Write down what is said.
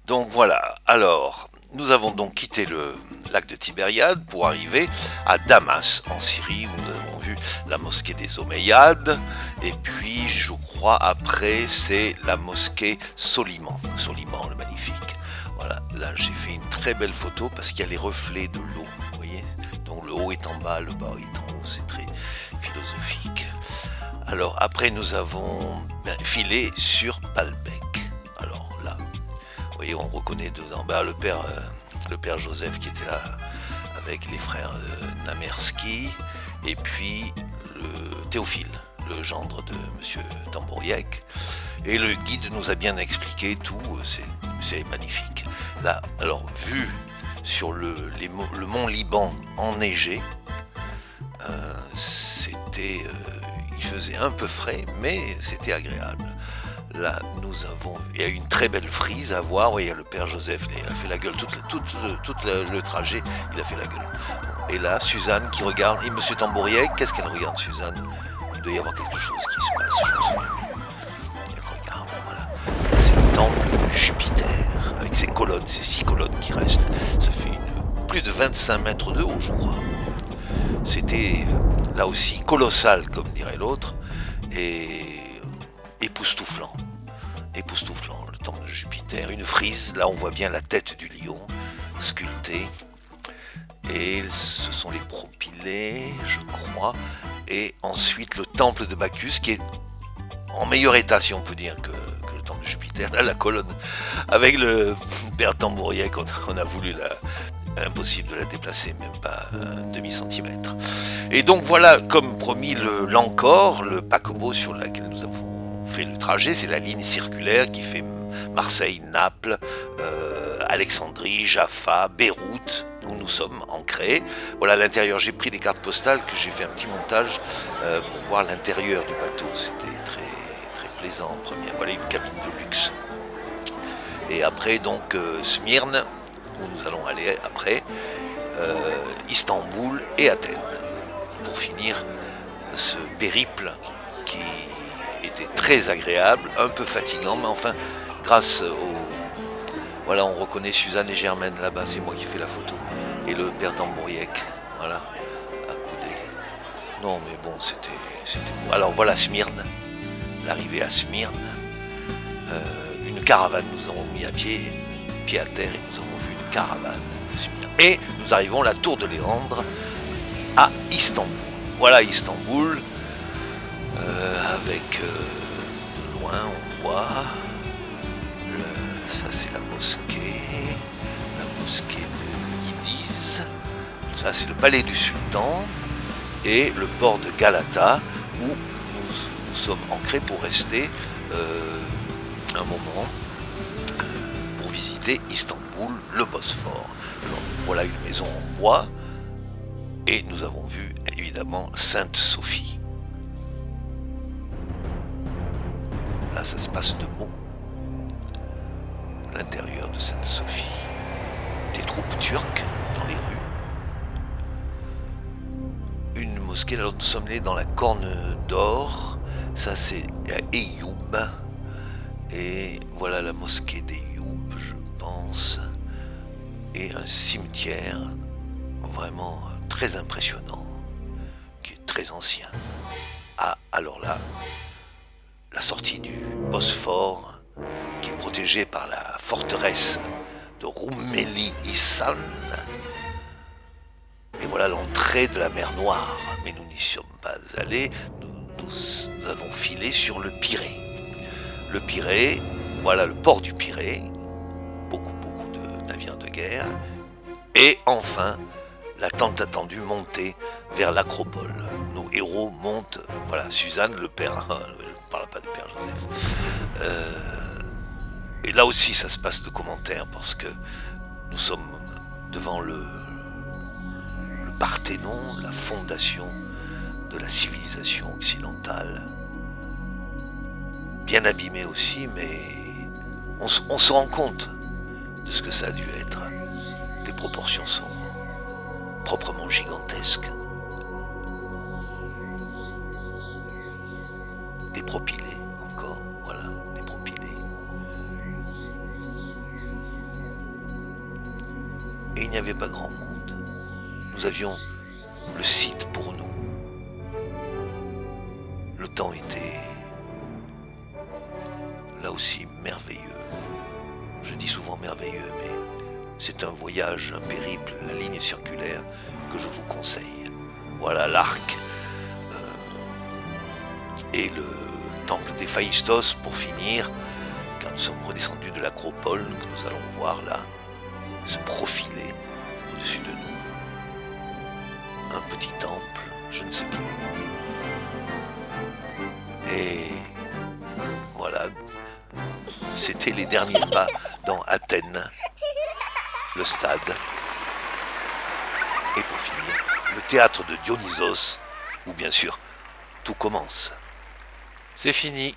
Donc voilà, alors nous avons donc quitté le lac de Tibériade pour arriver à Damas en Syrie où nous avons vu la mosquée des Omeyyades et puis je crois après c'est la mosquée Soliman, Soliman le magnifique. Voilà, là j'ai fait une très belle photo parce qu'il y a les reflets de l'eau, vous voyez. Donc le haut est en bas, le bas est en haut, c'est très philosophique. Alors après nous avons filé sur Baalbek. Alors là, vous voyez, on reconnaît dedans le père Joseph qui était là avec les frères Namerski et puis le Théophile, le gendre de Monsieur Tambouriec. Et le guide nous a bien expliqué tout, c'est magnifique. Là, alors vu sur le mont Liban enneigé, il faisait un peu frais, mais c'était agréable. Là, il y a une très belle frise à voir. Oui, il y a le père Joseph, il a fait la gueule tout le trajet, il a fait la gueule. Et là, Suzanne qui regarde, et Monsieur Tambouriec, qu'est-ce qu'elle regarde, Suzanne? Il doit y avoir quelque chose qui se passe, je me souviens plus. Elle regarde, voilà. C'est le temple de Jupiter, avec ses colonnes, ces 6 colonnes qui restent. Ça fait plus de 25 mètres de haut, je crois. C'était là aussi colossal, comme dirait l'autre, et époustouflant, le temple de Jupiter, une frise, là on voit bien la tête du lion sculptée, et ce sont les propylées, je crois, et ensuite le temple de Bacchus qui est en meilleur état, si on peut dire, que le temple de Jupiter. Là la colonne, avec le père Tambouriec, on a voulu impossible de la déplacer, même pas un demi-centimètre. Et donc voilà, comme promis, l'Ancor, le paquebot sur lequel nous avons fait le trajet, c'est la ligne circulaire qui fait Marseille-Naples, Alexandrie, Jaffa, Beyrouth, où nous sommes ancrés. Voilà l'intérieur, j'ai pris des cartes postales, que j'ai fait un petit montage pour voir l'intérieur du bateau. C'était très, très plaisant en première. Voilà une cabine de luxe. Et après donc Smyrne, où nous allons aller après, Istanbul et Athènes, pour finir ce périple qui était très agréable, un peu fatigant, mais enfin, grâce au... Voilà, on reconnaît Suzanne et Germaine là-bas, c'est moi qui fais la photo, et le père Tambouriec, voilà, accoudé. Non, mais bon, c'était beau. Alors voilà Smyrne, l'arrivée à Smyrne, une caravane, nous avons mis pied à terre, et nous avons vu une caravane de Smyrne. Et nous arrivons à la tour de Léandre à Istanbul. Voilà Istanbul, avec de loin on voit, ça c'est la mosquée de Yildiz, ça c'est le palais du sultan, et le port de Galata, où nous sommes ancrés pour rester un moment, pour visiter Istanbul, le Bosphore. Alors, voilà une maison en bois, et nous avons vu évidemment Sainte-Sophie. Là, ça se passe de mots. L'intérieur de Sainte-Sophie. Des troupes turques dans les rues. Une mosquée, alors nous sommes allés dans la Corne d'Or. Ça, c'est à Eyoub. Et voilà la mosquée d'Eyoub, je pense. Et un cimetière vraiment très impressionnant, qui est très ancien. Ah, alors là, la sortie du Bosphore, qui est protégée par la forteresse de Roumeli Hissan. Et voilà l'entrée de la mer Noire. Mais nous n'y sommes pas allés, nous avons filé sur le Pirée. Le Pirée, voilà le port du Pirée, beaucoup de navires de guerre. Et enfin, la tant attendue montée vers l'Acropole. Nos héros montent, voilà, Suzanne, le père, je ne parle pas du père Joseph. Et là aussi, ça se passe de commentaires parce que nous sommes devant le Parthénon, la fondation de la civilisation occidentale. Bien abîmé aussi, mais on se rend compte de ce que ça a dû être. Les proportions sont proprement gigantesques. Des propylées encore, voilà, des propylées. et il n'y avait pas grand monde. Nous avions le site pour nous. Le temps était là aussi merveilleux. Je dis souvent merveilleux, mais c'est un voyage, un périple, la ligne circulaire que je vous conseille. Voilà l'arc et le temple d'Héphaïstos pour finir, quand nous sommes redescendus de l'acropole, que nous allons voir là se profiler au-dessus de nous. Un petit temple, je ne sais plus le nom. Et voilà, c'était les derniers pas dans Athènes, le stade. Et pour finir, le théâtre de Dionysos, où bien sûr tout commence. C'est fini.